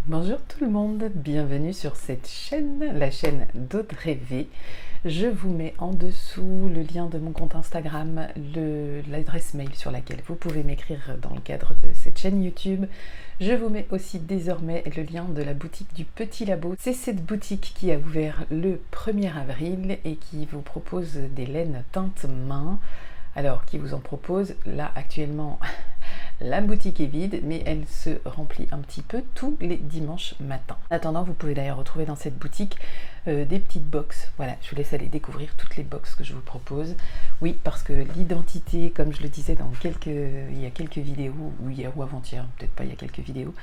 Bonjour tout le monde, bienvenue sur cette chaîne, la chaîne d'Audrey V. Je vous mets en dessous le lien de mon compte Instagram, l'adresse mail sur laquelle vous pouvez m'écrire dans le cadre de cette chaîne YouTube. Je vous mets aussi désormais le lien de la boutique du Petit Labo. C'est cette boutique qui a ouvert le 1er avril et qui vous propose des laines teinte main. Alors, qui vous en propose là actuellement. La boutique est vide, mais elle se remplit un petit peu tous les dimanches matins. En attendant, vous pouvez d'ailleurs retrouver dans cette boutique des petites box. Voilà, je vous laisse aller découvrir toutes les box que je vous propose. Oui, parce que l'identité, comme je le disais il y a quelques vidéos, ou hier ou avant-hier, peut-être pas il y a quelques vidéos,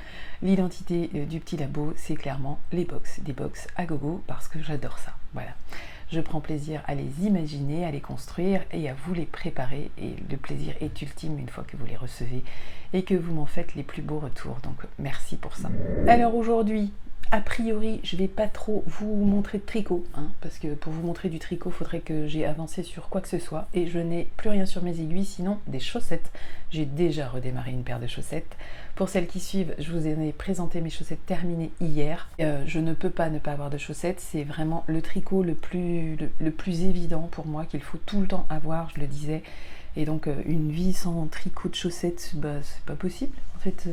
l'identité du Petit Labo, c'est clairement les box, des box à gogo, parce que j'adore ça. Voilà. Je prends plaisir à les imaginer, à les construire et à vous les préparer. Et le plaisir est ultime une fois que vous les recevez et que vous m'en faites les plus beaux retours. Donc merci pour ça. Alors aujourd'hui, a priori, je vais pas trop vous montrer de tricot, parce que pour vous montrer du tricot, il faudrait que j'ai avancé sur quoi que ce soit. Et je n'ai plus rien sur mes aiguilles, sinon des chaussettes. J'ai déjà redémarré une paire de chaussettes. Pour celles qui suivent, je vous ai présenté mes chaussettes terminées hier. Je ne peux pas ne pas avoir de chaussettes. C'est vraiment le tricot le plus évident pour moi, qu'il faut tout le temps avoir, je le disais. Et donc une vie sans tricot de chaussettes, bah, c'est pas possible. En fait,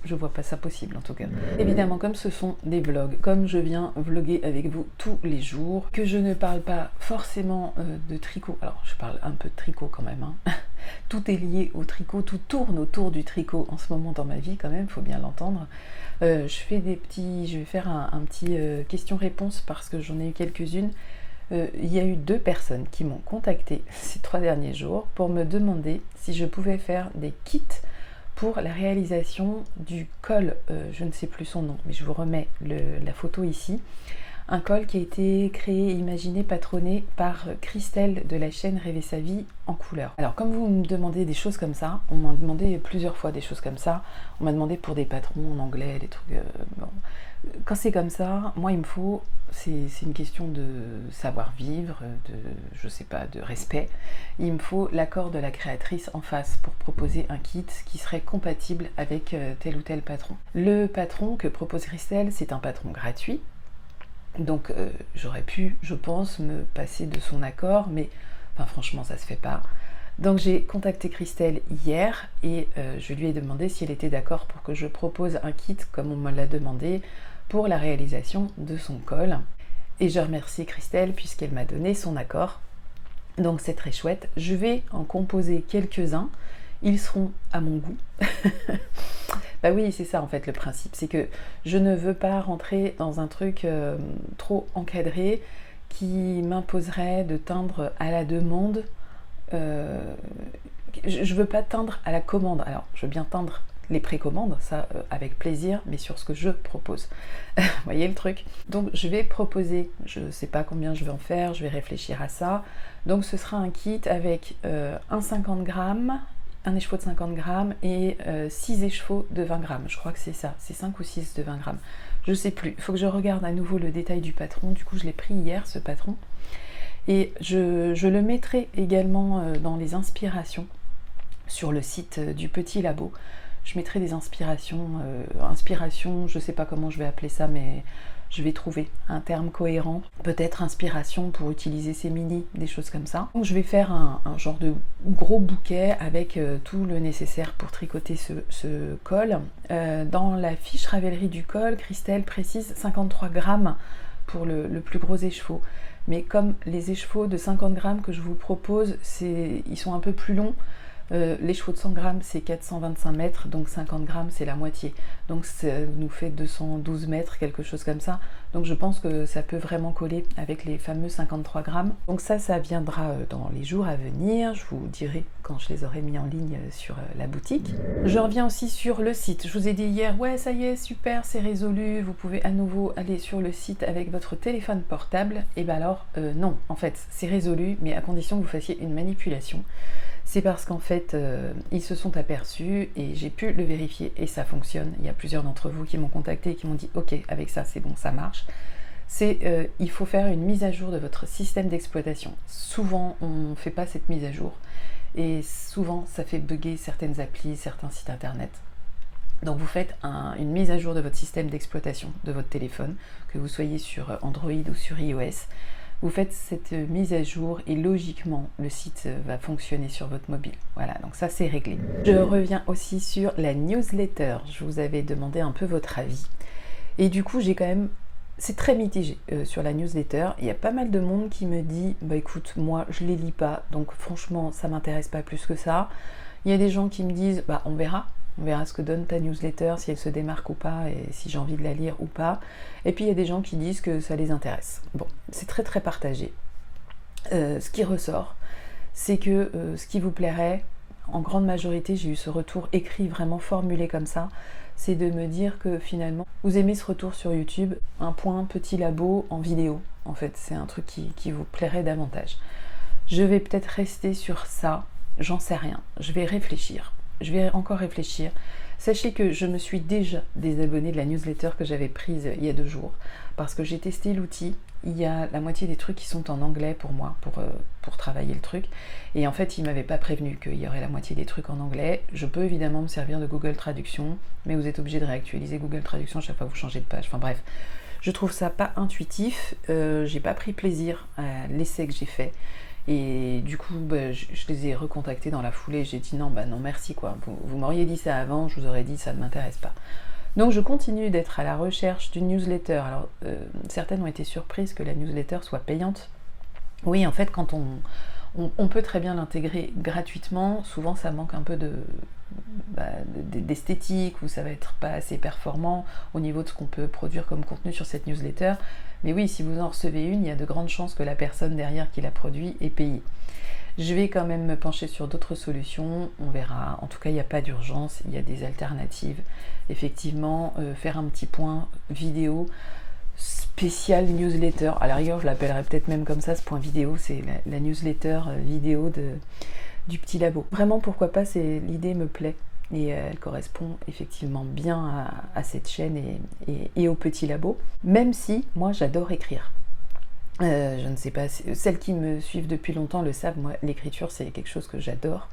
je vois pas ça possible en tout cas. Évidemment, comme ce sont des vlogs, comme je viens vloguer avec vous tous les jours, que je ne parle pas forcément de tricot. Alors je parle un peu de tricot quand même. Tout est lié au tricot, tout tourne autour du tricot en ce moment dans ma vie quand même, faut bien l'entendre. Je vais faire un petit question-réponse parce que j'en ai eu quelques-unes. Il y a eu 2 personnes qui m'ont contacté ces 3 derniers jours pour me demander si je pouvais faire des kits pour la réalisation du col, je ne sais plus son nom, mais je vous remets la photo ici. Un col qui a été créé, imaginé, patronné par Christelle de la chaîne Rêver sa vie en couleur. Alors comme vous me demandez des choses comme ça, on m'a demandé plusieurs fois des choses comme ça, on m'a demandé pour des patrons en anglais, des trucs... bon. Quand c'est comme ça, moi il me faut, c'est une question de savoir-vivre, je sais pas, de respect. Il me faut l'accord de la créatrice en face pour proposer un kit qui serait compatible avec tel ou tel patron. Le patron que propose Christelle, c'est un patron gratuit. Donc j'aurais pu, je pense, me passer de son accord, mais enfin, franchement ça se fait pas. Donc j'ai contacté Christelle hier et je lui ai demandé si elle était d'accord pour que je propose un kit comme on me l'a demandé pour la réalisation de son col. Et je remercie Christelle puisqu'elle m'a donné son accord. Donc c'est très chouette. Je vais en composer quelques-uns. Ils seront à mon goût. Bah oui, c'est ça en fait le principe. C'est que je ne veux pas rentrer dans un truc trop encadré qui m'imposerait de teindre à la demande. Je veux pas teindre à la commande. Alors, je veux bien teindre les précommandes, ça avec plaisir, mais sur ce que je propose. Vous voyez le truc? Donc, je vais proposer, je sais pas combien je vais en faire, je vais réfléchir à ça. Donc, ce sera un kit avec un 50 grammes, un écheveau de 50 grammes et 6 écheveaux de 20 grammes. Je crois que c'est ça, c'est 5 ou 6 de 20 grammes. Je sais plus, il faut que je regarde à nouveau le détail du patron. Du coup, je l'ai pris hier, ce patron. Et je le mettrai également dans les inspirations sur le site du Petit Labo. Je mettrai des inspirations, je ne sais pas comment je vais appeler ça, mais je vais trouver un terme cohérent. Peut-être inspiration pour utiliser ces mini, des choses comme ça. Donc je vais faire un genre de gros bouquet avec tout le nécessaire pour tricoter ce col. Dans la fiche Ravellerie du col, Christelle précise 53 grammes pour le plus gros écheveau. Mais comme les écheveaux de 50 grammes que je vous propose, ils sont un peu plus longs, l'écheveau de 100 grammes c'est 425 mètres, donc 50 grammes c'est la moitié. Donc ça nous fait 212 mètres, quelque chose comme ça. Donc je pense que ça peut vraiment coller avec les fameux 53 grammes. Donc ça viendra dans les jours à venir. Je vous dirai quand je les aurai mis en ligne sur la boutique. Je reviens aussi sur le site. Je vous ai dit hier, ouais ça y est, super, c'est résolu. Vous pouvez à nouveau aller sur le site avec votre téléphone portable. Et bien alors, non, en fait, c'est résolu, mais à condition que vous fassiez une manipulation. C'est parce qu'en fait, ils se sont aperçus et j'ai pu le vérifier et ça fonctionne. Il y a plusieurs d'entre vous qui m'ont contacté et qui m'ont dit « Ok, avec ça, c'est bon, ça marche ». Il faut faire une mise à jour de votre système d'exploitation. Souvent, on ne fait pas cette mise à jour et souvent, ça fait bugger certaines applis, certains sites internet. Donc vous faites une mise à jour de votre système d'exploitation de votre téléphone, que vous soyez sur Android ou sur iOS. Vous faites cette mise à jour et logiquement le site va fonctionner sur votre mobile. Voilà, donc ça c'est réglé. Je reviens aussi sur la newsletter. Je vous avais demandé un peu votre avis. Et du coup, c'est très mitigé sur la newsletter. Il y a pas mal de monde qui me dit bah écoute, moi je les lis pas, donc franchement ça m'intéresse pas plus que ça. Il y a des gens qui me disent bah on verra ce que donne ta newsletter, si elle se démarque ou pas, et si j'ai envie de la lire ou pas. Et puis il y a des gens qui disent que ça les intéresse. Bon, c'est très très partagé. Ce qui ressort, c'est que ce qui vous plairait, en grande majorité, j'ai eu ce retour écrit vraiment formulé comme ça, c'est de me dire que finalement, vous aimez ce retour sur YouTube, un point petit labo en vidéo. En fait, c'est un truc qui vous plairait davantage. Je vais peut-être rester sur ça, j'en sais rien. Je vais réfléchir. Je vais encore réfléchir. Sachez que je me suis déjà désabonnée de la newsletter que j'avais prise il y a 2 jours parce que j'ai testé l'outil. Il y a la moitié des trucs qui sont en anglais pour moi, pour travailler le truc. Et en fait, il ne m'avait pas prévenu qu'il y aurait la moitié des trucs en anglais. Je peux évidemment me servir de Google Traduction, mais vous êtes obligé de réactualiser Google Traduction chaque fois que vous changez de page. Enfin bref, je trouve ça pas intuitif. J'ai pas pris plaisir à l'essai que j'ai fait. Et du coup, je les ai recontactés dans la foulée. J'ai dit non, non merci quoi. Vous m'auriez dit ça avant, je vous aurais dit ça ne m'intéresse pas. Donc je continue d'être à la recherche d'une newsletter. Alors certaines ont été surprises que la newsletter soit payante. Oui, en fait, quand on peut très bien l'intégrer gratuitement, souvent ça manque un peu d'esthétique ou ça va être pas assez performant au niveau de ce qu'on peut produire comme contenu sur cette newsletter. Mais oui, si vous en recevez une, il y a de grandes chances que la personne derrière qui l'a produit est payée. Je vais quand même me pencher sur d'autres solutions, on verra. En tout cas, il n'y a pas d'urgence, il y a des alternatives. Effectivement, faire un petit point vidéo spécial newsletter. À la rigueur, je l'appellerais peut-être même comme ça, ce point vidéo, c'est la newsletter vidéo du petit labo. Vraiment, pourquoi pas, l'idée me plaît. Et elle correspond effectivement bien à cette chaîne et au petit labo. Même si, moi, j'adore écrire. Je ne sais pas, celles qui me suivent depuis longtemps le savent, moi l'écriture c'est quelque chose que j'adore.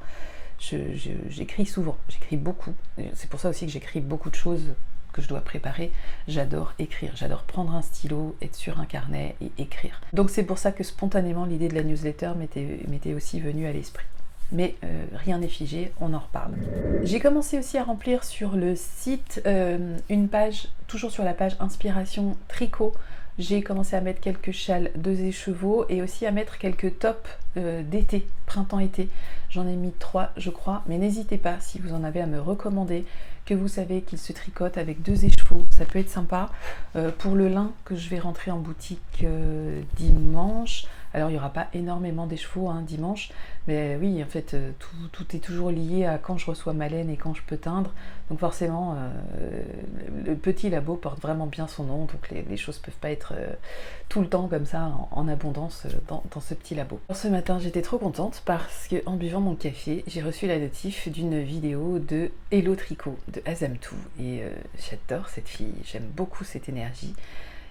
J'écris souvent, j'écris beaucoup. C'est pour ça aussi que j'écris beaucoup de choses que je dois préparer. J'adore écrire, j'adore prendre un stylo, être sur un carnet et écrire. Donc c'est pour ça que spontanément l'idée de la newsletter m'était aussi venue à l'esprit. Mais rien n'est figé, on en reparle. J'ai commencé aussi à remplir sur le site une page, toujours sur la page inspiration tricot. J'ai commencé à mettre quelques châles 2 écheveaux et aussi à mettre quelques tops d'été, printemps-été. J'en ai mis 3 je crois, mais n'hésitez pas si vous en avez à me recommander, que vous savez qu'ils se tricotent avec 2 écheveaux, ça peut être sympa. Pour le lin que je vais rentrer en boutique dimanche, alors il n'y aura pas énormément d'écheveaux dimanche, mais oui en fait tout est toujours lié à quand je reçois ma laine et quand je peux teindre, donc forcément le petit labo porte vraiment bien son nom, donc les choses peuvent pas être tout le temps comme ça en abondance dans ce petit labo. Alors, ce matin j'étais trop contente parce que en buvant mon café j'ai reçu la notif d'une vidéo de Hello Tricot de Azamtou et j'adore cette fille, j'aime beaucoup cette énergie.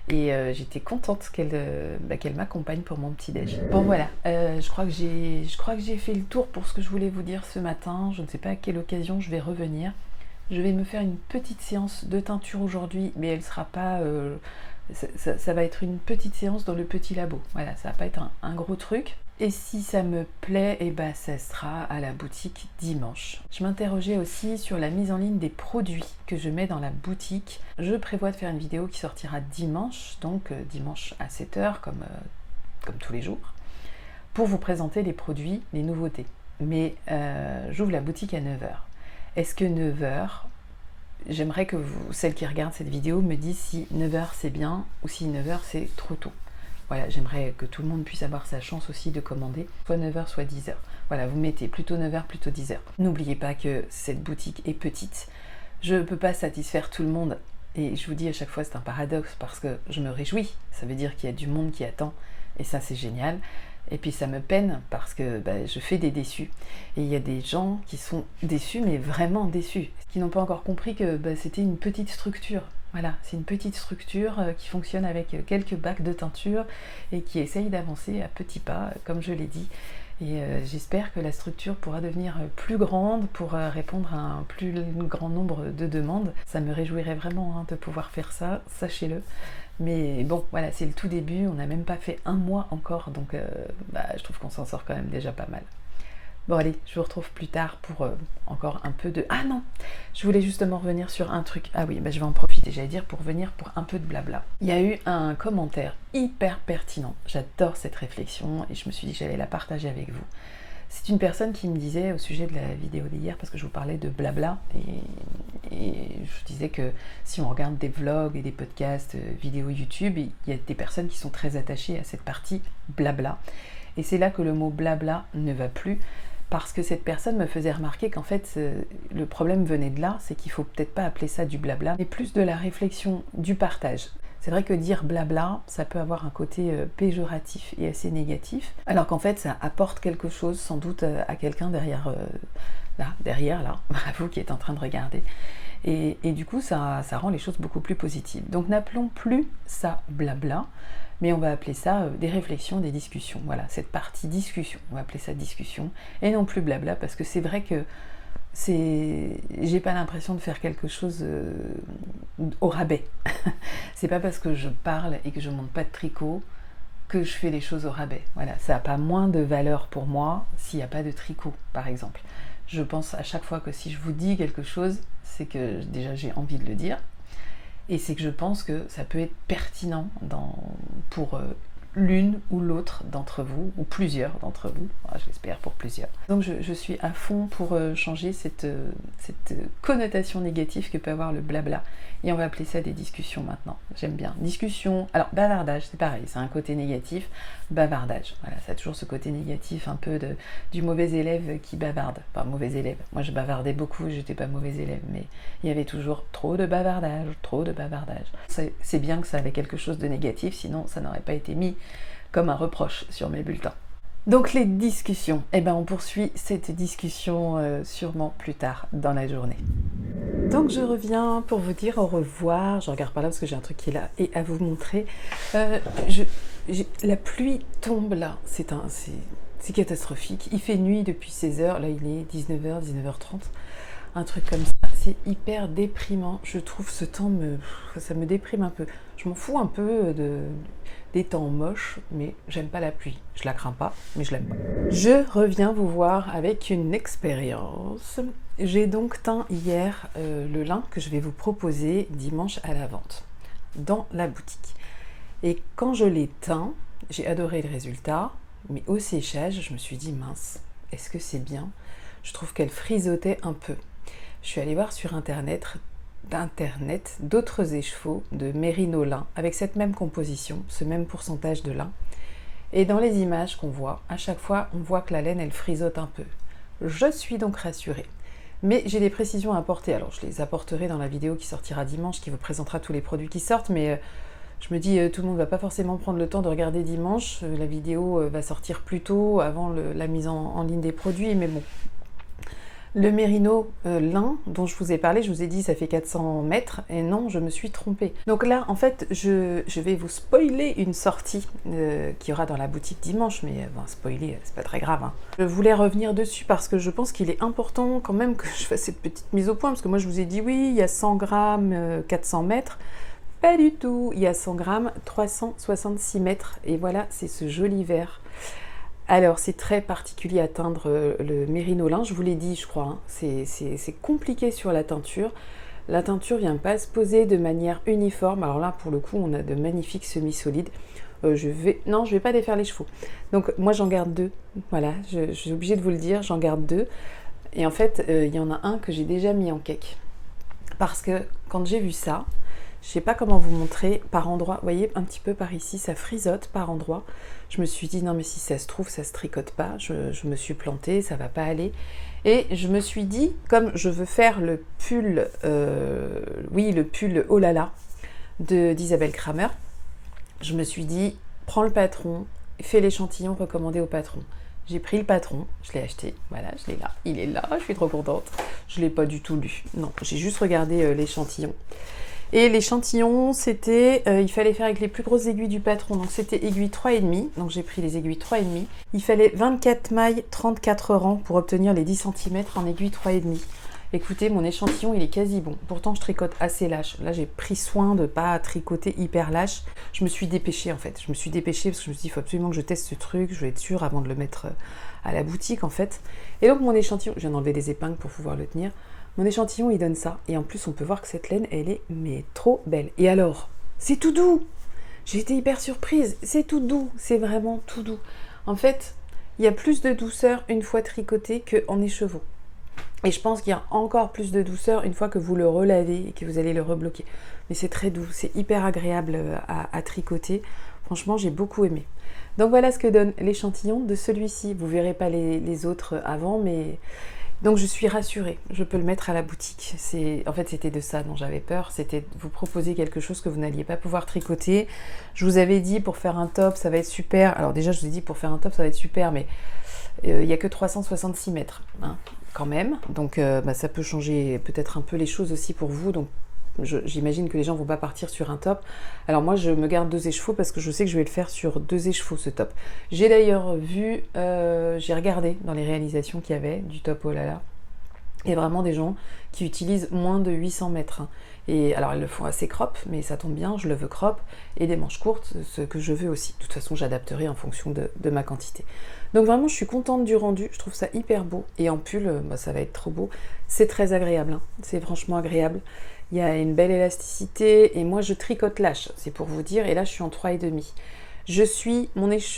Et j'étais contente qu'elle m'accompagne pour mon petit déj. Bon voilà, je crois que j'ai fait le tour pour ce que je voulais vous dire ce matin. Je ne sais pas à quelle occasion je vais revenir. Je vais me faire une petite séance de teinture aujourd'hui, mais elle sera pas... ça va être une petite séance dans le petit labo. Voilà, ça va pas être un gros truc. Et si ça me plaît, ça sera à la boutique dimanche. Je m'interrogeais aussi sur la mise en ligne des produits que je mets dans la boutique. Je prévois de faire une vidéo qui sortira dimanche, donc dimanche à 7h, comme tous les jours, pour vous présenter les produits, les nouveautés. Mais j'ouvre la boutique à 9h. Est-ce que 9h, j'aimerais que celles qui regardent cette vidéo me disent si 9h c'est bien ou si 9h c'est trop tôt. Voilà, j'aimerais que tout le monde puisse avoir sa chance aussi de commander, soit 9h, soit 10h. Voilà, vous mettez plutôt 9h, plutôt 10h. N'oubliez pas que cette boutique est petite. Je ne peux pas satisfaire tout le monde. Et je vous dis à chaque fois, c'est un paradoxe parce que je me réjouis. Ça veut dire qu'il y a du monde qui attend. Et ça, c'est génial. Et puis ça me peine parce que je fais des déçus. Et il y a des gens qui sont déçus, mais vraiment déçus. Qui n'ont pas encore compris que c'était une petite structure. Voilà, c'est une petite structure qui fonctionne avec quelques bacs de teinture et qui essaye d'avancer à petits pas, comme je l'ai dit. Et j'espère que la structure pourra devenir plus grande pour répondre à un plus grand nombre de demandes. Ça me réjouirait vraiment de pouvoir faire ça, sachez-le. Mais bon, voilà, c'est le tout début, on n'a même pas fait 1 mois encore, donc je trouve qu'on s'en sort quand même déjà pas mal. Bon allez, je vous retrouve plus tard pour encore un peu de... Ah non, je voulais justement revenir sur un truc. Ah oui, je vais en profiter, j'allais dire, pour venir pour un peu de blabla. Il y a eu un commentaire hyper pertinent. J'adore cette réflexion et je me suis dit que j'allais la partager avec vous. C'est une personne qui me disait au sujet de la vidéo d'hier, parce que je vous parlais de blabla, et je disais que si on regarde des vlogs et des podcasts, vidéos YouTube, il y a des personnes qui sont très attachées à cette partie blabla. Et c'est là que le mot blabla ne va plus, parce que cette personne me faisait remarquer qu'en fait, le problème venait de là, c'est qu'il faut peut-être pas appeler ça du blabla, mais plus de la réflexion, du partage. C'est vrai que dire blabla, ça peut avoir un côté péjoratif et assez négatif, alors qu'en fait, ça apporte quelque chose sans doute à quelqu'un derrière, là, à vous qui êtes en train de regarder. Et du coup, ça rend les choses beaucoup plus positives. Donc n'appelons plus ça blabla, mais on va appeler ça des réflexions, des discussions. Voilà, cette partie discussion, on va appeler ça discussion, et non plus blabla, parce que c'est vrai que j'ai pas l'impression de faire quelque chose au rabais. C'est pas parce que je parle et que je monte pas de tricot que je fais les choses au rabais. Voilà, ça n'a pas moins de valeur pour moi s'il n'y a pas de tricot, par exemple. Je pense à chaque fois que si je vous dis quelque chose, c'est que déjà j'ai envie de le dire, et c'est que je pense que ça peut être pertinent pour l'une ou l'autre d'entre vous, ou plusieurs d'entre vous, j'espère pour plusieurs. Donc je suis à fond pour changer cette connotation négative que peut avoir le blabla, et on va appeler ça des discussions maintenant. J'aime bien. Discussion, alors bavardage, c'est pareil, c'est un côté négatif, bavardage, voilà, ça a toujours ce côté négatif un peu du mauvais élève qui bavarde. Enfin, mauvais élève, moi je bavardais beaucoup, j'étais pas mauvais élève, mais il y avait toujours trop de bavardage, trop de bavardage. C'est bien que ça avait quelque chose de négatif, sinon ça n'aurait pas été mis comme un reproche sur mes bulletins. Donc les discussions, on poursuit cette discussion sûrement plus tard dans la journée. Donc je reviens pour vous dire au revoir. Je regarde par là parce que j'ai un truc qui est là et à vous montrer. La pluie tombe là, c'est catastrophique. Il fait nuit depuis 16h, là il est 19h, 19h30. Un truc comme ça, c'est hyper déprimant. Je trouve ce temps, ça me déprime un peu. Je m'en fous un peu des temps moches, mais j'aime pas la pluie. Je la crains pas, mais je l'aime pas. Je reviens vous voir avec une expérience. J'ai donc teint hier le lin que je vais vous proposer dimanche à la vente, dans la boutique. Et quand je l'ai teint, j'ai adoré le résultat, mais au séchage, je me suis dit, mince, est-ce que c'est bien? Je trouve qu'elle frisotait un peu. Je suis allée voir sur internet d'autres écheveaux de mérino lin avec cette même composition, ce même pourcentage de lin. Et dans les images qu'on voit, à chaque fois, on voit que la laine, elle frisote un peu. Je suis donc rassurée. Mais j'ai des précisions à apporter. Alors, je les apporterai dans la vidéo qui sortira dimanche, qui vous présentera tous les produits qui sortent, mais je me dis, tout le monde ne va pas forcément prendre le temps de regarder dimanche. La vidéo va sortir plus tôt, avant la mise en ligne des produits, mais bon. Le mérino lin dont je vous ai parlé, je vous ai dit ça fait 400 mètres, et non, je me suis trompée. Donc là, en fait, je vais vous spoiler une sortie qu'il y aura dans la boutique dimanche, mais spoiler, c'est pas très grave. Je voulais revenir dessus parce que je pense qu'il est important quand même que je fasse cette petite mise au point, parce que moi je vous ai dit oui, il y a 100 grammes, 400 mètres. Pas du tout, il y a 100 grammes, 366 mètres, et voilà, c'est ce joli vert. Alors, c'est très particulier à teindre le mérino lin, je vous l'ai dit, je crois, c'est compliqué sur la teinture. La teinture vient pas se poser de manière uniforme. Alors là, pour le coup, on a de magnifiques semi-solides. Je vais pas défaire les chevaux. Donc, moi, j'en garde 2. Voilà, je suis obligée de vous le dire, j'en garde 2. Et en fait, il y en a un que j'ai déjà mis en cake. Parce que quand j'ai vu ça, je sais pas comment vous montrer, par endroits, vous voyez, un petit peu par ici, ça frisote par endroits. Je me suis dit, non mais si ça se trouve, ça se tricote pas, je me suis plantée, ça va pas aller. Et je me suis dit, comme je veux faire le pull, le pull Oh là là d'Isabelle Kramer, je me suis dit, prends le patron, fais l'échantillon recommandé au patron. J'ai pris le patron, je l'ai acheté, voilà, je l'ai là, il est là, je suis trop contente. Je l'ai pas du tout lu, non, j'ai juste regardé l'échantillon. Et l'échantillon, c'était, il fallait faire avec les plus grosses aiguilles du patron, donc c'était aiguille 3,5, donc j'ai pris les aiguilles 3,5. Il fallait 24 mailles, 34 rangs pour obtenir les 10 cm en aiguille 3,5. Écoutez, mon échantillon, il est quasi bon. Pourtant, je tricote assez lâche. Là, j'ai pris soin de ne pas tricoter hyper lâche. Je me suis dépêchée, en fait. Je me suis dépêchée parce que je me suis dit, il faut absolument que je teste ce truc. Je vais être sûre avant de le mettre à la boutique, en fait. Et donc, mon échantillon, je viens d'enlever des épingles pour pouvoir le tenir. Mon échantillon, il donne ça. Et en plus, on peut voir que cette laine, elle est mais trop belle. Et alors, c'est tout doux. J'ai été hyper surprise. C'est tout doux. C'est vraiment tout doux. En fait, il y a plus de douceur une fois tricoté qu'en écheveau. Et je pense qu'il y a encore plus de douceur une fois que vous le relavez et que vous allez le rebloquer. Mais c'est très doux, c'est hyper agréable à tricoter. Franchement, j'ai beaucoup aimé. Donc voilà ce que donne l'échantillon de celui-ci. Vous ne verrez pas les autres avant, mais... Donc je suis rassurée, je peux le mettre à la boutique. En fait, c'était de ça dont j'avais peur, c'était de vous proposer quelque chose que vous n'alliez pas pouvoir tricoter. Je vous avais dit pour faire un top, ça va être super. Alors déjà, je vous ai dit pour faire un top, ça va être super, mais il n'y a que 366 mètres, hein, quand même. Donc ça peut changer peut-être un peu les choses aussi pour vous. Donc j'imagine que les gens ne vont pas partir sur un top. Alors moi, je me garde 2 écheveaux parce que je sais que je vais le faire sur 2 écheveaux, ce top. J'ai d'ailleurs vu, j'ai regardé dans les réalisations qu'il y avait du top Olala. Il y a vraiment des gens qui utilisent moins de 800 mètres. Hein. Et alors, ils le font assez crop, mais ça tombe bien, je le veux crop. Et des manches courtes, ce que je veux aussi. De toute façon, j'adapterai en fonction de ma quantité. Donc vraiment, je suis contente du rendu. Je trouve ça hyper beau. Et en pull, ça va être trop beau. C'est très agréable. Hein. C'est franchement agréable. Il y a une belle élasticité. Et moi, je tricote lâche, c'est pour vous dire. Et là, je suis en 3,5.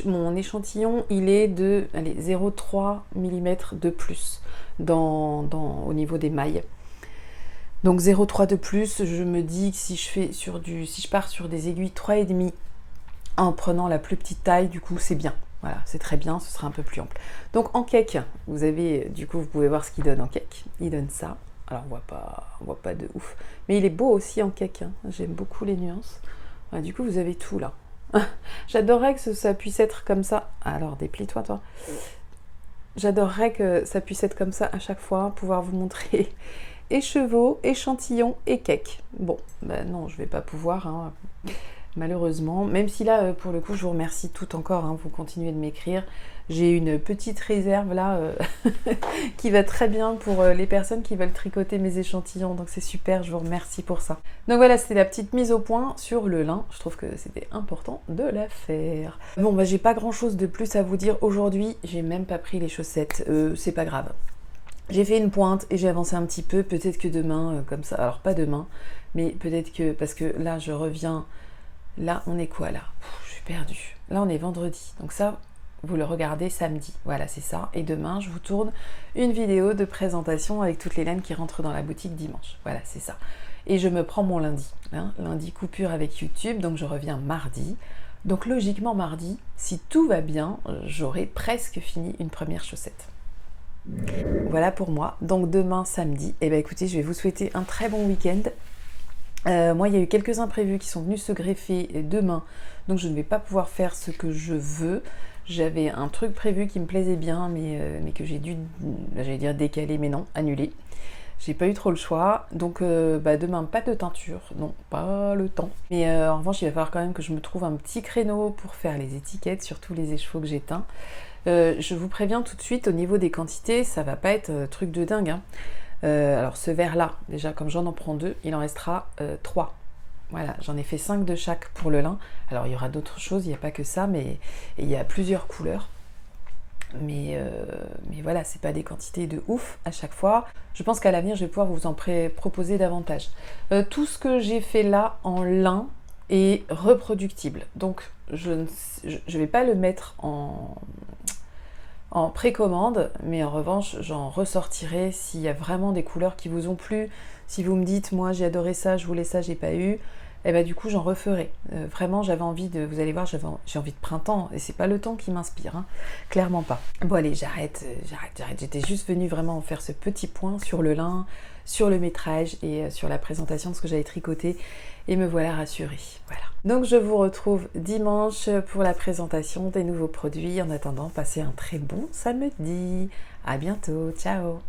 Mon échantillon, il est de 0,3 mm de plus au niveau des mailles. Donc 0,3 de plus, je me dis que si je pars sur des aiguilles 3,5 en prenant la plus petite taille, du coup c'est bien. Voilà, c'est très bien, ce sera un peu plus ample. Donc en cake, vous pouvez voir ce qu'il donne en cake. Il donne ça. Alors on voit pas de ouf. Mais il est beau aussi en cake, hein. J'aime beaucoup les nuances. Voilà, du coup vous avez tout là. J'adorerais que ça puisse être comme ça. Alors déplie-toi toi. J'adorerais que ça puisse être comme ça à chaque fois, pouvoir vous montrer écheveau, échantillon et cake. Bon, non, je vais pas pouvoir, hein, malheureusement. Même si là, pour le coup, je vous remercie tout encore, hein, vous continuez de m'écrire. J'ai une petite réserve là qui va très bien pour les personnes qui veulent tricoter mes échantillons. Donc c'est super, je vous remercie pour ça. Donc voilà, c'était la petite mise au point sur le lin. Je trouve que c'était important de la faire. Bon, j'ai pas grand chose de plus à vous dire aujourd'hui. J'ai même pas pris les chaussettes. C'est pas grave. J'ai fait une pointe et j'ai avancé un petit peu. Peut-être que demain, comme ça. Alors pas demain, mais peut-être que... Parce que là, je reviens... Là, on est quoi là? Je suis perdue. Là, on est vendredi. Donc ça... Vous le regardez samedi, voilà c'est ça. Et demain, je vous tourne une vidéo de présentation avec toutes les laines qui rentrent dans la boutique dimanche. Voilà, c'est ça. Et je me prends mon lundi, hein, lundi coupure avec YouTube, donc je reviens mardi. Donc logiquement mardi, si tout va bien, j'aurai presque fini une première chaussette. Voilà pour moi. Donc demain, samedi, écoutez, je vais vous souhaiter un très bon week-end. Moi, il y a eu quelques imprévus qui sont venus se greffer demain, donc je ne vais pas pouvoir faire ce que je veux. J'avais un truc prévu qui me plaisait bien, mais que j'ai dû, j'allais dire décaler, mais non, annuler. J'ai pas eu trop le choix, donc demain, pas de teinture, non, pas le temps. Mais en revanche, il va falloir quand même que je me trouve un petit créneau pour faire les étiquettes sur tous les écheveaux que j'ai teints. Je vous préviens tout de suite, au niveau des quantités, ça va pas être truc de dingue, hein. Alors ce verre là, déjà comme j'en prends 2, il en restera 3. Voilà, j'en ai fait 5 de chaque pour le lin. Alors il y aura d'autres choses, il n'y a pas que ça, mais il y a plusieurs couleurs. Mais voilà, c'est pas des quantités de ouf à chaque fois. Je pense qu'à l'avenir, je vais pouvoir vous en proposer davantage. Tout ce que j'ai fait là en lin est reproductible. Donc je ne vais pas le mettre en précommande, mais en revanche, j'en ressortirai s'il y a vraiment des couleurs qui vous ont plu. Si vous me dites, moi j'ai adoré ça, je voulais ça, j'ai pas eu, et du coup j'en referai. Vraiment, j'avais envie de, vous allez voir, j'ai envie de printemps, et c'est pas le temps qui m'inspire, hein, clairement pas. Bon allez, j'arrête. J'étais juste venue vraiment faire ce petit point sur le lin, sur le métrage et sur la présentation de ce que j'avais tricoté, et me voilà rassurée. Voilà. Donc je vous retrouve dimanche pour la présentation des nouveaux produits. En attendant, passez un très bon samedi. À bientôt, ciao.